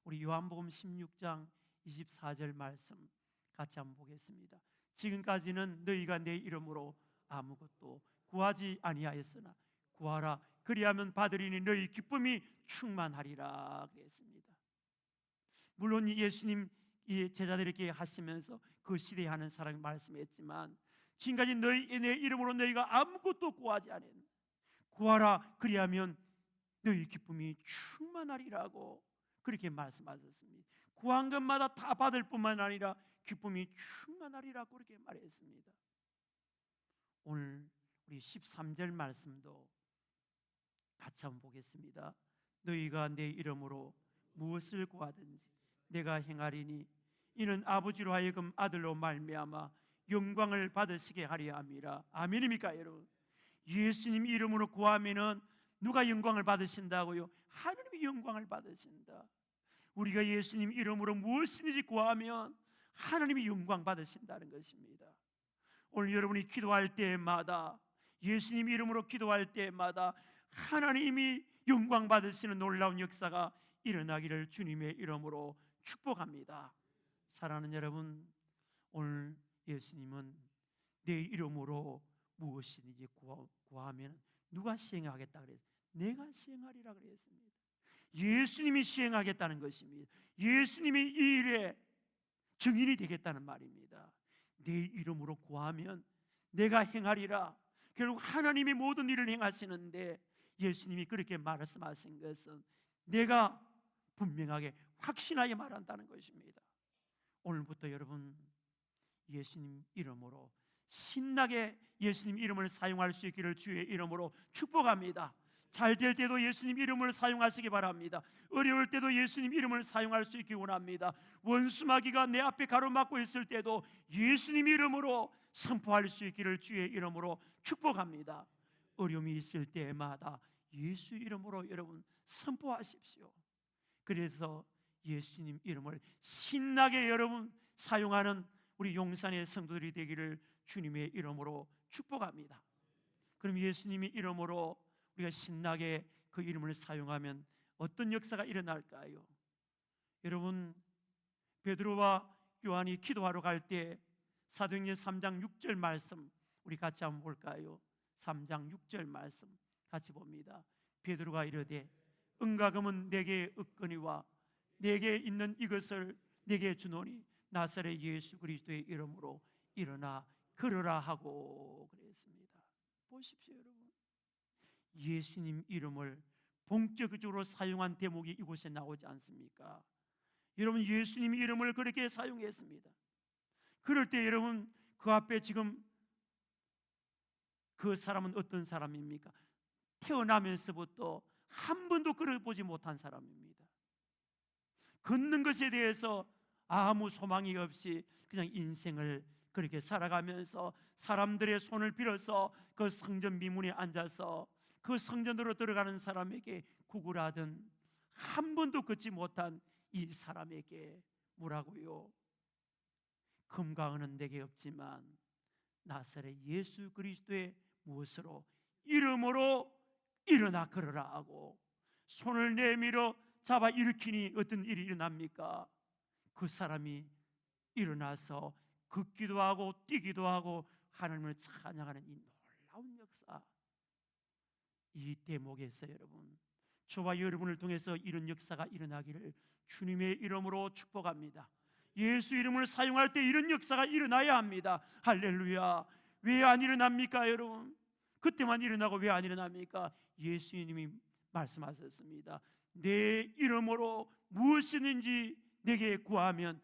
우리 요한복음 16장 24절 말씀 같이 한번 보겠습니다. 지금까지는 너희가 내 이름으로 아무것도 구하지 아니하였으나 구하라 그리하면 받으리니 너희 기쁨이 충만하리라 그랬습니다. 물론 예수님 이 제자들에게 하시면서 그 시대에 하는 사람이 말씀했지만 지금까지 내 이름으로 너희가 아무것도 구하지 아니했나 구하라 그리하면 너희 기쁨이 충만하리라고 그렇게 말씀하셨습니다. 구한 것마다 다 받을 뿐만 아니라 기쁨이 충만하리라고 그렇게 말했습니다. 오늘 우리 13절 말씀도 같이 한번 보겠습니다. 너희가 내 이름으로 무엇을 구하든지 내가 행하리니 이는 아버지로 하여금 아들로 말미암아 영광을 받으시게 하려 함이라. 아멘입니까 여러분? 예수님 이름으로 구하면은 누가 영광을 받으신다고요? 하나님이 영광을 받으신다. 우리가 예수님 이름으로 무엇이든지 구하면 하나님이 영광 받으신다는 것입니다. 오늘 여러분이 기도할 때마다 예수님 이름으로 기도할 때마다 하나님이 영광 받으시는 놀라운 역사가 일어나기를 주님의 이름으로 축복합니다. 사랑하는 여러분, 오늘 예수님은 내 이름으로 무엇이든지 구하면 누가 시행하겠다 그랬어요? 내가 시행하리라 그랬습니다. 예수님이 시행하겠다는 것입니다. 예수님이 이 일에 증인이 되겠다는 말입니다. 내 이름으로 구하면 내가 행하리라. 결국 하나님이 모든 일을 행하시는데 예수님이 그렇게 말씀하신 것은 내가 분명하게 확신하게 말한다는 것입니다. 오늘부터 여러분 예수님 이름으로 신나게 예수님 이름을 사용할 수 있기를 주의 이름으로 축복합니다. 잘 될 때도 예수님 이름을 사용하시기 바랍니다. 어려울 때도 예수님 이름을 사용할 수 있기 원합니다. 원수마귀가 내 앞에 가로막고 있을 때도 예수님 이름으로 선포할 수 있기를 주의 이름으로 축복합니다. 어려움이 있을 때마다 예수 이름으로 여러분 선포하십시오. 그래서 예수님 이름을 신나게 여러분 사용하는 우리 용산의 성도들이 되기를 주님의 이름으로 축복합니다. 그럼 예수님의 이름으로 우리가 신나게 그 이름을 사용하면 어떤 역사가 일어날까요? 여러분, 베드로와 요한이 기도하러 갈 때 사도행전 3장 6절 말씀 우리 같이 한번 볼까요? 3장 6절 말씀 같이 봅니다. 베드로가 이르되 은과 금은 내게 없거니와 내게 있는 이것을 내게 주노니 나사렛 예수 그리스도의 이름으로 일어나 걸으라 하고 그랬습니다. 보십시오 여러분, 예수님 이름을 본격적으로 사용한 대목이 이곳에 나오지 않습니까? 여러분, 예수님 이름을 그렇게 사용했습니다. 그럴 때 여러분 그 앞에 지금 그 사람은 어떤 사람입니까? 태어나면서부터 한 번도 걸어보지 못한 사람입니다. 걷는 것에 대해서 아무 소망이 없이 그냥 인생을 그렇게 살아가면서 사람들의 손을 빌어서 그 성전 미문에 앉아서 그 성전으로 들어가는 사람에게 구걸하던 한 번도 걷지 못한 이 사람에게 뭐라고요? 금과 은은 내게 없지만 나사렛 예수 그리스도의 무엇으로? 이름으로 일어나 걸으라 하고 손을 내밀어 잡아 일으키니 어떤 일이 일어납니까? 그 사람이 일어나서 걷기도 하고 뛰기도 하고 하나님을 찬양하는 이 놀라운 역사, 이 대목에서 여러분 저와 여러분을 통해서 이런 역사가 일어나기를 주님의 이름으로 축복합니다. 예수 이름을 사용할 때 이런 역사가 일어나야 합니다. 할렐루야. 왜 안 일어납니까, 여러분? 그때만 일어나고 왜 안 일어납니까? 예수님이 말씀하셨습니다. 내 이름으로 무엇이든지 내게 구하면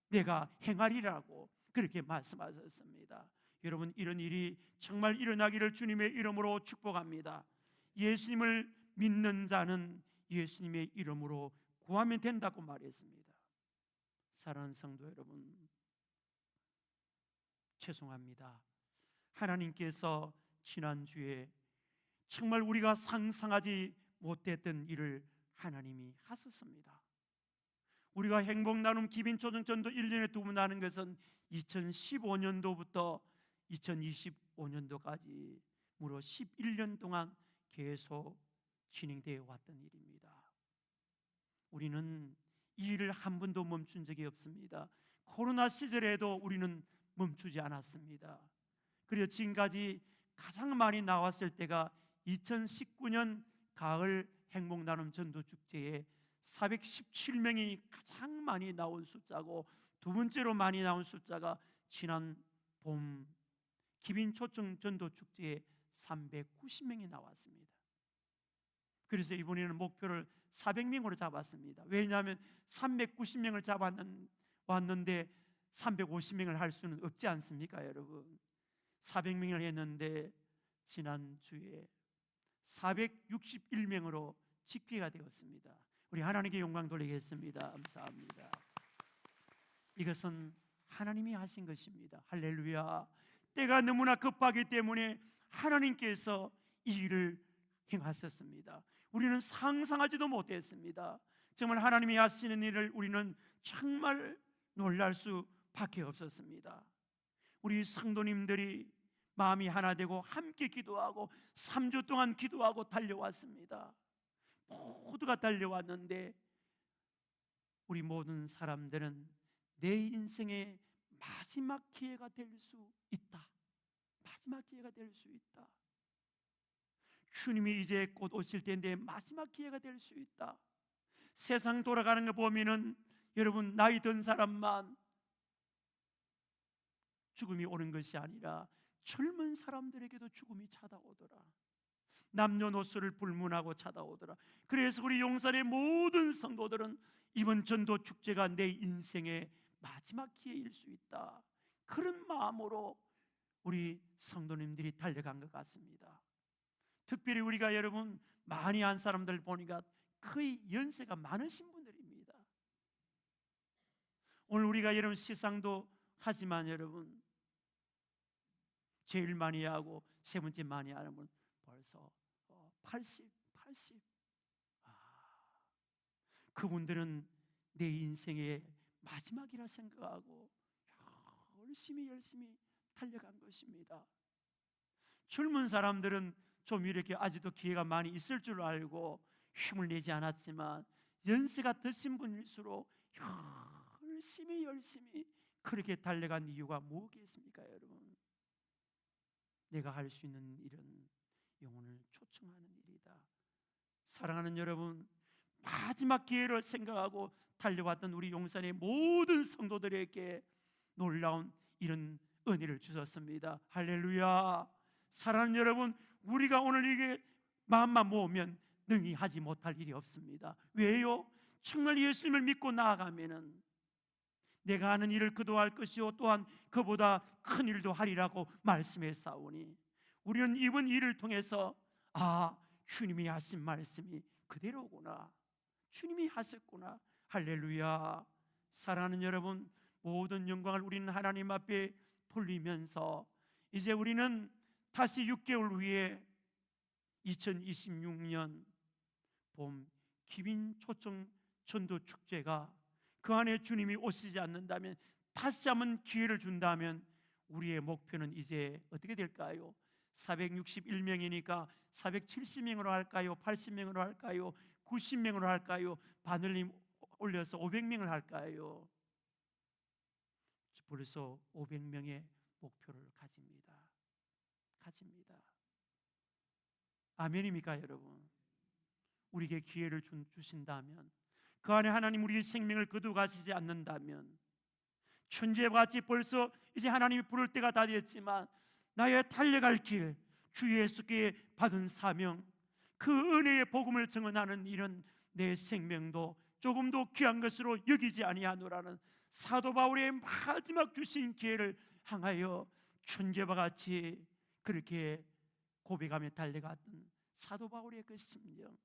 내가 행하리라고 그렇게 말씀하셨습니다. 여러분, 이런 일이 정말 일어나기를 주님의 이름으로 축복합니다. 예수님을 믿는 자는 예수님의 이름으로 구하면 된다고 말했습니다. 사랑하는 성도 여러분, 죄송합니다. 하나님께서 지난주에 정말 우리가 상상하지 못했던 일을 하나님이 하셨습니다. 우리가 행복나눔 기빈초정전도 1년에 2번 하는 것은 2015년도부터 2025년도까지 무려 11년 동안 계속 진행되어 왔던 일입니다. 우리는 이 일을 한 번도 멈춘 적이 없습니다. 코로나 시절에도 우리는 멈추지 않았습니다. 그리고 지금까지 가장 많이 나왔을 때가 2019년 가을 행복나눔 전도축제에 417명이 가장 많이 나온 숫자고, 두 번째로 많이 나온 숫자가 지난 봄 기빈초청 전도축제에 390명이 나왔습니다. 그래서 이번에는 목표를 400명으로 잡았습니다. 왜냐하면 390명을 잡았는데 350명을 할 수는 없지 않습니까, 여러분? 400명을 했는데 지난주에 461명으로 집계가 되었습니다. 우리 하나님께 영광 돌리겠습니다. 감사합니다. 이것은 하나님이 하신 것입니다. 할렐루야. 때가 너무나 급하기 때문에 하나님께서 이 일을 행하셨습니다. 우리는 상상하지도 못했습니다. 정말 하나님이 하시는 일을 우리는 정말 놀랄 수밖에 없었습니다. 우리 성도님들이 마음이 하나 되고 함께 기도하고 3주 동안 기도하고 달려왔습니다. 모두가 달려왔는데 우리 모든 사람들은 내 인생의 마지막 기회가 될 수 있다. 마지막 기회가 될 수 있다. 주님이 이제 곧 오실 텐데 마지막 기회가 될 수 있다. 세상 돌아가는 거 보면은 여러분, 나이 든 사람만 죽음이 오는 것이 아니라 젊은 사람들에게도 죽음이 찾아오더라. 남녀노소를 불문하고 찾아오더라. 그래서 우리 용산의 모든 성도들은 이번 전도 축제가 내 인생의 마지막 기회일 수 있다, 그런 마음으로 우리 성도님들이 달려간 것 같습니다. 특별히 우리가 여러분 많이 한 사람들 보니까 거의 연세가 많으신 분들입니다. 오늘 우리가 여러분 시상도 하지만 여러분 제일 많이 하고 세 번째 많이 하는 분 벌써 80. 그분들은 내 인생의 마지막이라 생각하고 열심히 달려간 것입니다. 젊은 사람들은 좀 이렇게 아직도 기회가 많이 있을 줄 알고 힘을 내지 않았지만 연세가 드신 분일수록 열심히 그렇게 달려간 이유가 뭐겠습니까, 여러분? 내가 할 수 있는 일은 영혼을 초청하는 일이다. 사랑하는 여러분, 마지막 기회를 생각하고 달려왔던 우리 용산의 모든 성도들에게 놀라운 이런 은혜를 주셨습니다. 할렐루야. 사랑하는 여러분, 우리가 오늘 이게 마음만 모으면 능히 하지 못할 일이 없습니다. 왜요? 정말 예수님을 믿고 나아가면은 내가 하는 일을 그도 할 것이요 또한 그보다 큰 일도 하리라고 말씀했사오니 우리는 이번 일을 통해서 주님이 하신 말씀이 그대로구나, 주님이 하셨구나. 할렐루야. 사랑하는 여러분, 모든 영광을 우리는 하나님 앞에 돌리면서 이제 우리는 다시 6개월 후에 2026년 봄 기빈초청 전도축제가 그 안에 주님이 오시지 않는다면, 다시 한번 기회를 준다면 우리의 목표는 이제 어떻게 될까요? 461명이니까 470명으로 할까요? 80명으로 할까요? 90명으로 할까요? 바늘림 올려서 500명을 할까요? 벌써 500명의 목표를 가집니다. 아멘입니까, 여러분? 우리에게 기회를 주신다면, 그 안에 하나님 우리의 생명을 거두어 가시지 않는다면 천재와 같이 벌써 이제 하나님이 부를 때가 다 됐지만 나의 달려갈 길, 주 예수께 받은 사명, 그 은혜의 복음을 증언하는 이런 내 생명도 조금도 귀한 것으로 여기지 아니하노라는 사도 바울의 마지막 주신 기회를 향하여 천재와 같이 그렇게 고백하며 달려갔던 사도 바울의 그 심정,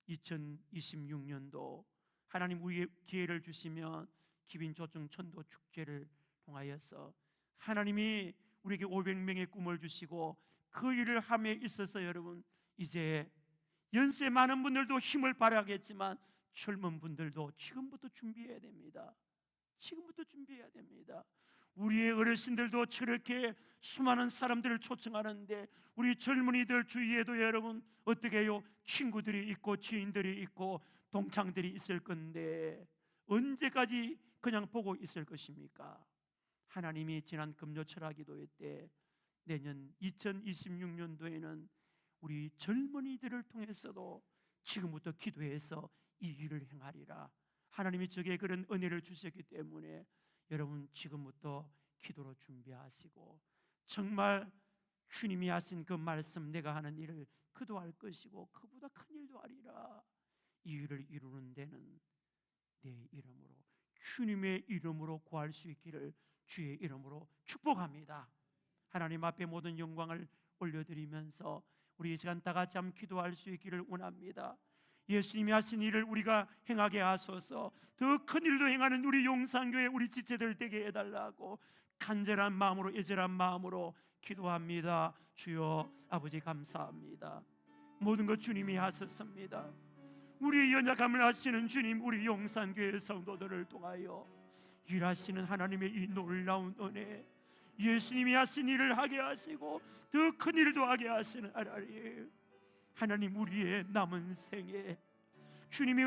2026년도 하나님 우리의 기회를 주시면 기빈조정 천도 축제를 통하여서 하나님이 우리에게 500명의 꿈을 주시고 그 일을 함에 있어서 여러분 이제 연세 많은 분들도 힘을 발휘하겠지만 젊은 분들도 지금부터 준비해야 됩니다. 지금부터 준비해야 됩니다. 우리의 어르신들도 저렇게 수많은 사람들을 초청하는데 우리 젊은이들 주위에도 여러분 어떻게 해요? 친구들이 있고 지인들이 있고 동창들이 있을 건데 언제까지 그냥 보고 있을 것입니까? 하나님이 지난 금요 철학 기도회 때 내년 2026년도에는 우리 젊은이들을 통해서도 지금부터 기도해서 이 일을 행하리라. 하나님이 저에게 그런 은혜를 주셨기 때문에 여러분 지금부터 기도로 준비하시고 정말 주님이 하신 그 말씀 내가 하는 일을 그도 할 것이고 그보다 큰 일도 하리라. 이 일을 이루는 데는 내 이름으로 주님의 이름으로 구할 수 있기를 주의 이름으로 축복합니다. 하나님 앞에 모든 영광을 올려드리면서 우리 이 시간 다 같이 한번 기도할 수 있기를 원합니다. 예수님이 하신 일을 우리가 행하게 하소서. 더 큰 일도 행하는 우리 용산교회 우리 지체들 되게 해달라고 간절한 마음으로 애절한 마음으로 기도합니다. 주여 아버지 감사합니다. 모든 것 주님이 하셨습니다. 우리의 연약함을 아시는 주님, 우리 용산교회 성도들을 통하여 일하시는 하나님의 이 놀라운 은혜, 예수님이 하신 일을 하게 하시고 더 큰 일도 하게 하시는 하나님, 우리의 남은 생에 주님의